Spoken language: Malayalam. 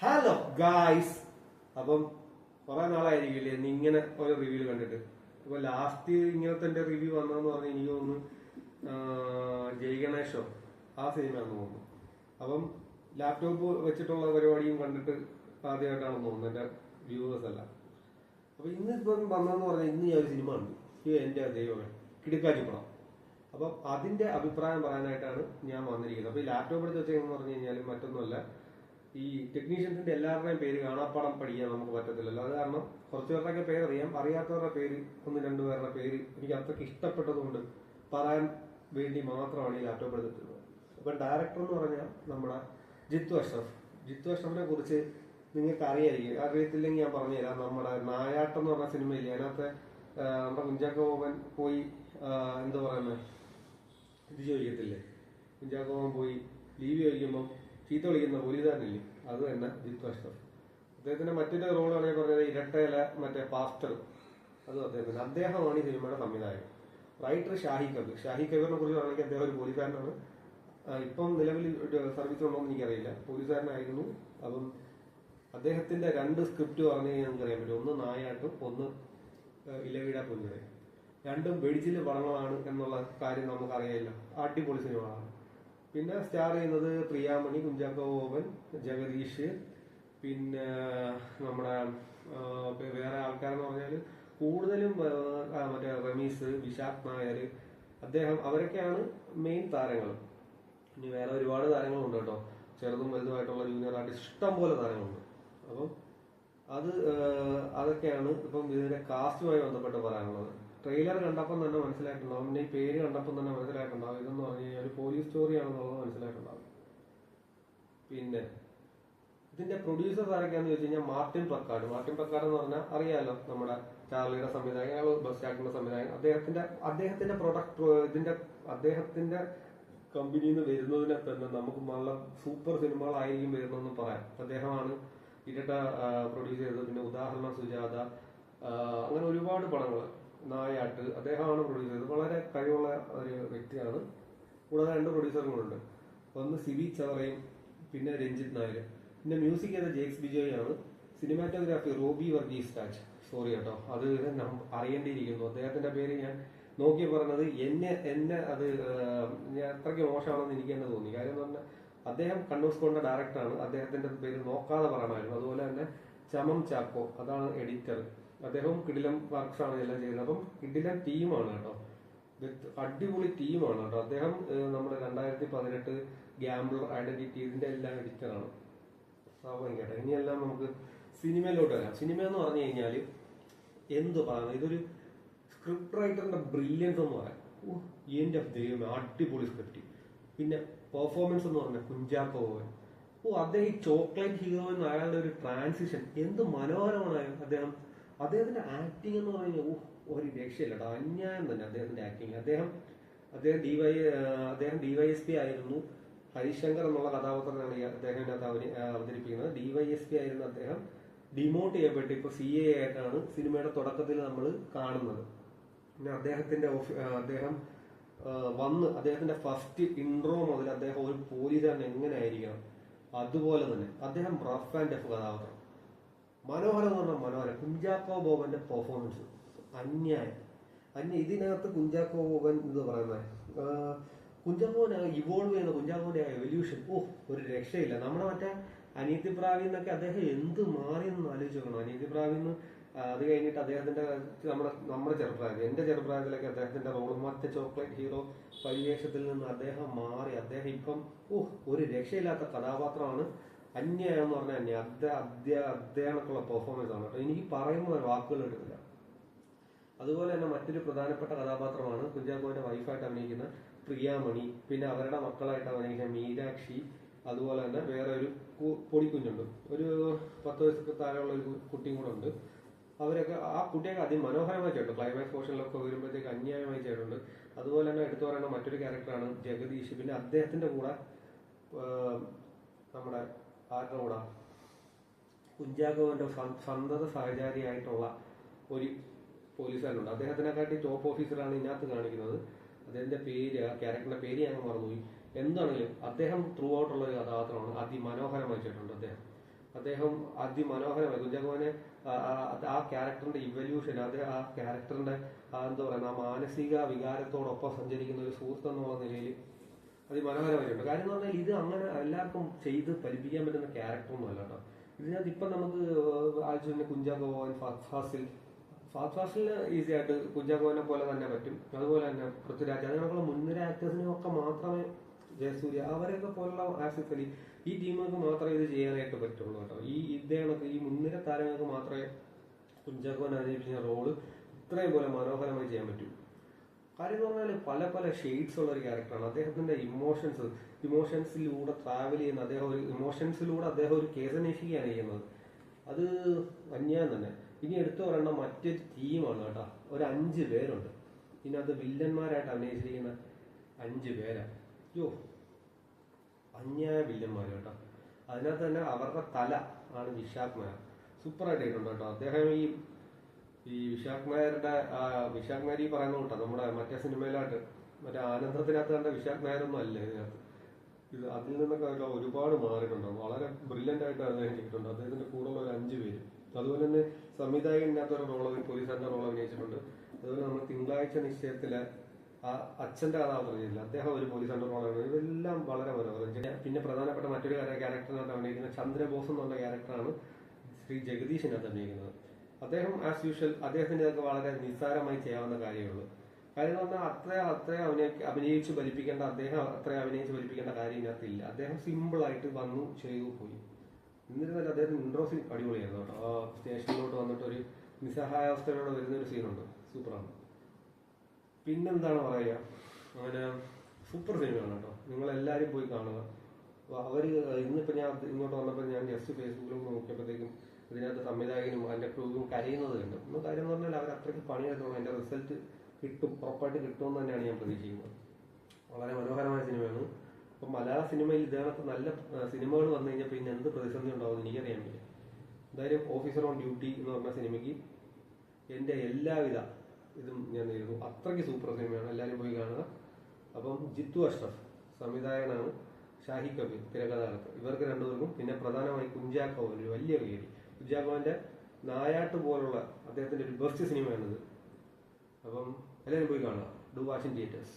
Hello guys. അപ്പം കുറെ നാളായിരിക്കില്ലേ ഇങ്ങനെ ഒരു റിവ്യൂ കണ്ടിട്ട്. അപ്പൊ ലാസ്റ്റ് ഇങ്ങനത്തെ റിവ്യൂ വന്നതെന്ന് പറഞ്ഞാൽ എനിക്ക് തോന്നുന്നു ജയ് ഗണേഷോ ആ സിനിമയാണെന്ന് തോന്നുന്നു. അപ്പം ലാപ്ടോപ്പ് വെച്ചിട്ടുള്ള പരിപാടിയും കണ്ടിട്ട് ആദ്യമായിട്ടാണെന്ന് തോന്നുന്നു എന്റെ വ്യൂവേഴ്സ് എല്ലാം. അപ്പൊ ഇന്നിപ്പം വന്നതെന്ന് പറഞ്ഞാൽ ഇന്ന് ഞാൻ ഒരു സിനിമ ഉണ്ട്, എന്റെ ദൈവമേ, കിടുക്കാച്ചി പടം. അപ്പം അതിന്റെ അഭിപ്രായം പറയാനായിട്ടാണ് ഞാൻ വന്നിരിക്കുന്നത്. അപ്പൊ ഈ ലാപ്ടോപ്പ് എടുത്ത് വെച്ചതെന്ന് പറഞ്ഞു കഴിഞ്ഞാൽ മറ്റൊന്നുമല്ല, ഈ ടെക്നീഷ്യൻസിന്റെ എല്ലാവരുടെയും പേര് കാണാപ്പാടം പഠിക്കാൻ നമുക്ക് പറ്റത്തില്ലല്ലോ. അത് കാരണം കുറച്ചു പേരുടെയൊക്കെ പേര് അറിയാം, അറിയാത്തവരുടെ പേര് ഒന്ന് രണ്ടുപേരുടെ പേര് എനിക്ക് അത്രയ്ക്ക് ഇഷ്ടപ്പെട്ടതുകൊണ്ട് പറയാൻ വേണ്ടി മാത്രമാണ് ഈ ലാപ്ടോപ്പ് എടുത്തിട്ടുള്ളത്. അപ്പൊ ഡയറക്ടർ എന്ന് പറഞ്ഞാൽ നമ്മുടെ ജിത്തു അഷ്റഫ്. ജിത്തു അഷ്റഫിനെ കുറിച്ച് നിങ്ങൾക്ക് അറിയായിരിക്കും, അറിയത്തില്ലെങ്കിൽ ഞാൻ പറഞ്ഞുതരാം. നമ്മുടെ നായാട്ടം എന്ന് പറഞ്ഞ സിനിമയില്ലേ, അതിനകത്ത് നമ്മുടെ കുഞ്ചാക്കോ ബോബൻ പോയി എന്താ പറയുന്നത്, ഇത് ചോദിക്കത്തില്ലേ, കുഞ്ചാക്കോ ബോബൻ പോയി ലീവ് ചോദിക്കുമ്പോൾ ചീത്ത വിളിക്കുന്ന പോലീസുകാരനില്ലേ, അത് തന്നെ ജിത്തു അഷ്റഫ്. അദ്ദേഹത്തിന്റെ മറ്റൊരു റോളാണ് ഞാൻ പറഞ്ഞത്, ഇരട്ടയിലെ മറ്റേ പാസ്റ്റർ, അതും അദ്ദേഹമാണ് ഈ സിനിമയുടെ സംവിധായകൻ. റൈറ്റർ ഷാഹി കബീർ. ഷാഹി കബീറിനെ കുറിച്ച് പറയുകയാണെങ്കിൽ അദ്ദേഹം ഒരു പോലീസുകാരനാണ്. ഇപ്പം നിലവിൽ സർവീസിലുണ്ടോ എന്ന് എനിക്കറിയില്ല, പോലീസുകാരനായിരുന്നു. അപ്പം അദ്ദേഹത്തിന്റെ രണ്ട് സ്ക്രിപ്റ്റ് പറഞ്ഞു കഴിഞ്ഞാൽ നമുക്ക് അറിയാൻ പറ്റും. ഒന്ന് നായാട്ടും ഒന്ന് ഇലവീട കുഞ്ഞിനെ. രണ്ടും വെടിച്ചില് പടങ്ങളാണ് എന്നുള്ള കാര്യം നമുക്കറിയാമല്ലോ. അടിപൊളി സിനിമകളാണ്. പിന്നെ സ്റ്റാർ ചെയ്യുന്നത് പ്രിയാമണി, കുഞ്ചാക്കോ ബോബൻ, ജഗദീഷ്, പിന്നെ നമ്മുടെ വേറെ ആൾക്കാരെന്ന് പറഞ്ഞാൽ കൂടുതലും മറ്റേ റമീസ്, വിശാഖ് നായർ, അദ്ദേഹം, അവരൊക്കെയാണ് മെയിൻ താരങ്ങൾ. ഇനി വേറെ ഒരുപാട് താരങ്ങളുണ്ട് കേട്ടോ, ചെറുതും വലുതുമായിട്ടുള്ള ജൂനിയർ ആർട്ടിസ്റ്റ് ഇഷ്ടം പോലെ താരങ്ങളുണ്ട്. അപ്പം അതൊക്കെയാണ് ഇപ്പം ഇതിന്റെ കാസ്റ്റുമായി ബന്ധപ്പെട്ട് പറയാനുള്ളത്. ട്രെയിലർ കണ്ടപ്പം തന്നെ മനസ്സിലായിട്ടുണ്ടാവും, പിന്നെ ഈ പേര് കണ്ടപ്പം തന്നെ മനസ്സിലായിട്ടുണ്ടാവും ഇതെന്ന് പറഞ്ഞു കഴിഞ്ഞാൽ ഒരു പോലീസ് സ്റ്റോറി ആണെന്നുള്ളത് മനസ്സിലായിട്ടുണ്ടാവും. പിന്നെ ഇതിന്റെ പ്രൊഡ്യൂസേഴ്സ് ആരൊക്കെയാണെന്ന് ചോദിച്ചു കഴിഞ്ഞാൽ മാർട്ടിൻ പ്ലക്കാർഡ്. മാർട്ടിൻ പ്ലക്കാർഡ് എന്ന് പറഞ്ഞാൽ അറിയാലോ, നമ്മുടെ ചാർലിയുടെ സംവിധായകൻ, അയാൾ ബസ് ആക്ടറിന്റെ സംവിധായകൻ. അദ്ദേഹത്തിന്റെ പ്രൊഡക്റ്റ് അദ്ദേഹത്തിന്റെ കമ്പനിയിൽ നിന്ന് വരുന്നതിനെ തന്നെ നമുക്ക് നല്ല സൂപ്പർ സിനിമകളായിരിക്കും വരുന്നതെന്ന് പറയാം. അദ്ദേഹമാണ് ഇരട്ട പ്രൊഡ്യൂസ് ചെയ്തത്. പിന്നെ ഉദാഹരണം സുജാത, അങ്ങനെ ഒരുപാട് പടങ്ങൾ, നായാട്ട്, അദ്ദേഹമാണ് പ്രൊഡ്യൂസ് ചെയ്തത്. വളരെ കഴിവുള്ള ഒരു വ്യക്തിയാണ്. കൂടാതെ രണ്ട് പ്രൊഡ്യൂസറുകളുണ്ട്, ഒന്ന് സിബി ചവറയും പിന്നെ രഞ്ജിത്ത് നായർ. പിന്നെ മ്യൂസിക് ചെയ്ത ജെയ്ക്സ് ബിജോയ് ആണ്. സിനിമാറ്റോഗ്രാഫി റോബി വർഗീസ് രാജ്. സോറി കേട്ടോ, അത് അറിയേണ്ടിയിരിക്കുന്നു. അദ്ദേഹത്തിന്റെ പേര് ഞാൻ നോക്കി പറഞ്ഞത് എന്നെ അത് ഞാൻ അത്രയ്ക്ക് മോശമാണെന്ന് എനിക്ക് തന്നെ തോന്നി. കാര്യം എന്ന് പറഞ്ഞാൽ അദ്ദേഹം കണ്ണൂർ സ്കൂളിന്റെ ഡയറക്ടറാണ്, അദ്ദേഹത്തിന്റെ പേര് നോക്കാതെ പറയണമായിരുന്നു. അതുപോലെ തന്നെ ചമം ചാക്കോ, അതാണ് എഡിറ്റർ. അദ്ദേഹവും കിടിലം വർക്ക്സ് ആണ് എല്ലാം ചെയ്യുന്നത്. അപ്പം കിടിലം ടീമാണ് കേട്ടോ, അടിപൊളി ടീമാണ് കേട്ടോ. അദ്ദേഹം നമ്മുടെ 2018 ഗ്യാംബ്ലർ, ഐഡന്റിറ്റി, ഇതിന്റെ എല്ലാം എഡിറ്ററാണ്. സ്വാഭാവികമായിട്ട് ഇനിയെല്ലാം നമുക്ക് സിനിമയിലോട്ട് വരാം. സിനിമ എന്ന് പറഞ്ഞു കഴിഞ്ഞാൽ എന്ത് പറയുന്നത്, ഇതൊരു സ്ക്രിപ്റ്റ് റൈറ്ററിന്റെ ബ്രില്യൻസ് എന്ന് പറയാം. എന്റെ ദൈവം, അടിപൊളി സ്ക്രിപ്റ്റ്. പിന്നെ പെർഫോമൻസ് എന്ന് പറഞ്ഞാൽ കുഞ്ചാക്കോ ബോബൻ, അദ്ദേഹം ഈ ചോക്ലേറ്റ് ഹീറോ എന്ന അയാളുടെ ഒരു ട്രാൻസിഷൻ എന്ത് മനോഹരമാണ്. അദ്ദേഹത്തിന്റെ ആക്ടിങ് എന്ന് പറഞ്ഞാൽ ഒരു രക്ഷയില്ല കേട്ടോ, അന്യായം തന്നെ അദ്ദേഹത്തിന്റെ ആക്ടിങ്. അദ്ദേഹം DYSP ആയിരുന്നു. ഹരിശങ്കർ എന്നുള്ള കഥാപാത്രമാണ് അദ്ദേഹം അവതരിപ്പിക്കുന്നത്. DYSP ആയിരുന്ന അദ്ദേഹം ഡിമോട്ട് ചെയ്യപ്പെട്ട് ഇപ്പൊ CA ആയിട്ടാണ് സിനിമയുടെ തുടക്കത്തിൽ നമ്മൾ കാണുന്നത്. പിന്നെ അദ്ദേഹത്തിന്റെ ഫസ്റ്റ് ഇൻട്രോ മുതൽ അദ്ദേഹം ഒരു പോലീസുകാരൻ എങ്ങനെ ആയിരിക്കണം അതുപോലെ തന്നെ അദ്ദേഹം റഫ് ആൻഡ് ടഫ് കഥാപാത്രം. മനോഹരം എന്ന് പറഞ്ഞാൽ മനോഹരം. കുഞ്ചാക്കോ ബോബന്റെ പെർഫോമൻസ് അന്യായം. ഇതിനകത്ത് കുഞ്ചാക്കോ ബോബൻ എന്ന് പറയുന്നത്, കുഞ്ചാക്കോനെ ഇവോൾവ് ചെയ്യുന്ന കുഞ്ചാക്കോന്റെ എവല്യൂഷൻ ഒരു രക്ഷയില്ല. നമ്മുടെ മറ്റേ അനിയത്തി പ്രാവിന്നൊക്കെ അദ്ദേഹം എന്ത് മാറിയെന്ന് ആലോചിച്ച് നോക്കണം. അനിയത്തി പ്രാവിന്ന് അത് കഴിഞ്ഞിട്ട് അദ്ദേഹത്തിന്റെ നമ്മുടെ ചെറുപ്രായത്തിൽ, എന്റെ ചെറുപ്രായത്തിലൊക്കെ അദ്ദേഹത്തിന്റെ റോൾ മറ്റേ ചോക്ലേറ്റ് ഹീറോ പരിവേഷത്തിൽ നിന്ന് അദ്ദേഹം മാറി. അദ്ദേഹം ഇപ്പം ഒരു രക്ഷയില്ലാത്ത കഥാപാത്രമാണ്. അന്യായം എന്ന് പറഞ്ഞാൽ അദ്ദേഹത്തിനുള്ള പെർഫോമൻസ് ആണ് കേട്ടോ. എനിക്ക് പറയുന്ന വാക്കുകൾ കിട്ടുന്നില്ല. അതുപോലെ തന്നെ മറ്റൊരു പ്രധാനപ്പെട്ട കഥാപാത്രമാണ് കുഞ്ചാക്കോന്റെ വൈഫായിട്ട് അഭിനയിക്കുന്ന പ്രിയാമണി. പിന്നെ അവരുടെ മക്കളായിട്ട് അഭിനയിക്കുന്ന മീനാക്ഷി. അതുപോലെ തന്നെ വേറെ ഒരു പൊടിക്കുഞ്ഞുണ്ട്, ഒരു 10 വയസ്സൊക്കെ താഴെയുള്ള ഒരു കുട്ടിയും കൂടെ ഉണ്ട്. അവരൊക്കെ, ആ കുട്ടിയൊക്കെ അതിമനോഹരമായി ചെയ്തിട്ടുണ്ട്. ക്ലൈമാക്സ് പോർഷനിലൊക്കെ വരുമ്പോഴത്തേക്ക് അന്യായമായി ചെയ്തിട്ടുണ്ട്. അതുപോലെ തന്നെ എടുത്തു പറയുന്ന മറ്റൊരു ക്യാരക്ടറാണ് ജഗദീഷ്. പിന്നെ അദ്ദേഹത്തിന്റെ കൂടെ നമ്മുടെ ആരുടെ കൂടെ, കുഞ്ചാക്കോന്റെ സന്തത സഹചാരിയായിട്ടുള്ള ഒരു പോലീസുകാരനുണ്ട്. അദ്ദേഹത്തിനെക്കാട്ടി ടോപ്പ് ഓഫീസറാണ് ഇതിനകത്ത് കാണിക്കുന്നത്. അദ്ദേഹത്തിന്റെ പേര്, ക്യാരക്ടറിന്റെ പേര് ഞാൻ മറന്നുപോയി. എന്താണെങ്കിലും അദ്ദേഹം ത്രൂ ഔട്ടുള്ള ഒരു കഥാപാത്രമാണ്. അതിമനോഹരമായി ചെയ്തിട്ടുണ്ട് അദ്ദേഹം. അദ്ദേഹം അതിമനോഹരമായി കുഞ്ചാക്കോനെ ആ ക്യാരക്ടറിന്റെ ഇവല്യൂഷൻ, അത് ആ ക്യാരക്ടറിന്റെ എന്താ പറയുക, ആ മാനസിക വികാരത്തോടൊപ്പം സഞ്ചരിക്കുന്ന ഒരു സുഹൃത്ത് എന്നുള്ള നിലയിൽ അതിമനോഹരമായിട്ടുണ്ട്. കാര്യം എന്ന് പറഞ്ഞാൽ ഇത് അങ്ങനെ എല്ലാവർക്കും ചെയ്ത് ഫലിപ്പിക്കാൻ പറ്റുന്ന ക്യാരക്ടറൊന്നും അല്ല കേട്ടോ. ഇതിനകത്ത് ഇപ്പം നമുക്ക് ആഴ്ച കുഞ്ചാക്കോ ബോബൻ, ഫഹദ് ഫാസിലിന് ഈസി ആയിട്ട് കുഞ്ചാക്കോനെ പോലെ തന്നെ പറ്റും. അതുപോലെ തന്നെ പൃഥ്വിരാജ്, അതിനൊക്കെയുള്ള മുൻനിര ആക്ടേഴ്സിനൊക്കെ മാത്രമേ, ജയസൂര്യ അവരെയൊക്കെ പോലുള്ള ആസിഫ് അലി, ഈ ടീമുകൾക്ക് മാത്രമേ ഇത് ചെയ്യാനായിട്ട് പറ്റുള്ളൂ കേട്ടോ. ഇദ്ദേഹം ഈ മുൻനിര താരങ്ങൾക്ക് മാത്രമേ കുഞ്ചാക്കോനെ അവതരിപ്പിക്കുന്ന റോള് ഇത്രയും പോലെ മനോഹരമായി ചെയ്യാൻ പറ്റൂ. കാര്യം എന്ന് പറഞ്ഞാൽ പല പല ഷെയ്ഡ്സ് ഉള്ള ഒരു ക്യാരക്ടറാണ്. അദ്ദേഹത്തിന്റെ ഇമോഷൻസിലൂടെ ട്രാവൽ ചെയ്യുന്ന അദ്ദേഹം ഒരു കേസ് അന്വേഷിക്കുകയാണ് ചെയ്യുന്നത്. അത് അന്യായം തന്നെ. ഇനി എടുത്തു പറയേണ്ട മറ്റൊരു ടീമാണ് കേട്ടോ. ഒരു 5 പേരുണ്ട് ഇതിനകത്ത് വില്ലന്മാരായിട്ട് അഭിനയിച്ചിരിക്കുന്ന 5 പേരാണ്. അന്യായ വില്ലന്മാർ കേട്ടോ. അതിനകത്ത് തന്നെ അവരുടെ തല ആണ് വിശാഖ് നായർ. സൂപ്പറായിട്ട് ഇട്ടുണ്ട് കേട്ടോ. അദ്ദേഹം ഈ വിശാഖ് നായർ ഈ പറയുന്ന കേട്ടോ, നമ്മുടെ മറ്റേ സിനിമയിലായിട്ട് മറ്റേ ആനന്ദത്തിനകത്ത് കണ്ട വിശാഖ് നായരൊന്നും അല്ല ഇതിനകത്ത്. അതിൽ നിന്നൊക്കെ ഒരുപാട് മാറിയിട്ടുണ്ട്. വളരെ ബ്രില്യൻ്റ് ആയിട്ട് അഭിനയിച്ചിട്ടുണ്ട്. അദ്ദേഹത്തിന്റെ കൂടെയുള്ള ഒരു 5 പേര്. അതുപോലെ തന്നെ സംവിധായകനകത്ത് ഒരു പോലീസുകാരന്റെ റോൾ അഭിനയിച്ചിട്ടുണ്ട്. അതുപോലെ നമ്മൾ തിങ്കളാഴ്ച നിശ്ചയത്തിലെ ആ അച്ഛന്റെ കഥ പറഞ്ഞില്ല, അദ്ദേഹം ഒരു പോലീസുകാരന്റെ റോളാണ്. ഇതെല്ലാം വളരെ മനോഹരം. പിന്നെ പ്രധാനപ്പെട്ട മറ്റൊരു ക്യാരക്ടറിനകത്ത് അഭിനയിക്കുന്ന ചന്ദ്രബോസ് എന്നുള്ള ക്യാരക്ടറാണ് ശ്രീ ജഗദീഷിനകത്ത് അഭിനയിക്കുന്നത്. അദ്ദേഹം ആസ് യൂഷ്വൽ അദ്ദേഹത്തിന്റെ ഇതൊക്കെ വളരെ നിസ്സാരമായി ചെയ്യാവുന്ന കാര്യമുള്ളൂ. കാര്യം എന്ന് പറഞ്ഞാൽ അത്രയും അഭിനയിച്ച് ഫലിപ്പിക്കേണ്ട കാര്യം ഇതിനകത്തില്ല. അദ്ദേഹം സിമ്പിൾ ആയിട്ട് വന്നു ചെയ്തു പോയി. എന്നിരുന്നാലും അദ്ദേഹത്തിന് ഇൻട്രോസിൽ അടിപൊളിയായിരുന്നു കേട്ടോ. ആ സ്റ്റേഷനിലോട്ട് വന്നിട്ട് ഒരു നിസ്സഹായാവസ്ഥയിലൂടെ വരുന്നൊരു സീനുണ്ട്, സൂപ്പറാണ്. പിന്നെന്താണ് പറയുക, അങ്ങനെ സൂപ്പർ സിനിമയാണ് കേട്ടോ. നിങ്ങളെല്ലാവരും പോയി കാണുക. ഇന്നിപ്പോൾ ഞാൻ ഇങ്ങോട്ട് വന്നപ്പോൾ ഞാൻ ജസ്റ്റ് ഫേസ്ബുക്കിൽ നോക്കിയപ്പോഴത്തേക്കും ഇതിനകത്ത് സംവിധായകനും അതിന്റെ ക്രൂവും കരയുന്നത് കണ്ടു. ഒന്ന് കാര്യം എന്ന് പറഞ്ഞാൽ അവർ അത്രയ്ക്ക് പണിയെടുത്തോളൂ, അതിന്റെ റിസൾട്ട് ഉറപ്പായിട്ട് കിട്ടുമെന്ന് തന്നെയാണ് ഞാൻ പ്രതീക്ഷിക്കുന്നത്. വളരെ മനോഹരമായ സിനിമയാണ്. അപ്പം മലയാള സിനിമയിൽ ഇതേകണക്ക് നല്ല സിനിമകൾ വന്നു കഴിഞ്ഞാൽ പിന്നെ എന്ത് പ്രതിസന്ധി ഉണ്ടാവും എനിക്കറിയാൻ പറ്റില്ല. എന്തായാലും ഓഫീസർ ഓൺ ഡ്യൂട്ടി എന്ന് പറഞ്ഞ സിനിമയ്ക്ക് എൻ്റെ എല്ലാവിധ ഇതും ഞാൻ നേരുന്നു. അത്രയ്ക്ക് സൂപ്പർ സിനിമയാണ്, എല്ലാവരും പോയി കാണുക. അപ്പം ജിത്തു അഷ്റഫ് സംവിധായകനാണ്, ഷാഹി കബീർ തിരക്കഥാകൃത്ത്. ഇവർക്ക് രണ്ടുപേർക്കും പിന്നെ പ്രധാനമായി കുഞ്ചാക്കോ ഒരു വലിയ കയ്യടി. കുഞ്ചാക്കോന്റെ നായാട്ട് പോലുള്ള അദ്ദേഹത്തിന്റെ ഒരു ബെസ്റ്റ് സിനിമയാണിത്. അപ്പം എല്ലാവരും പോയി കാണുക. Do watch in theatres.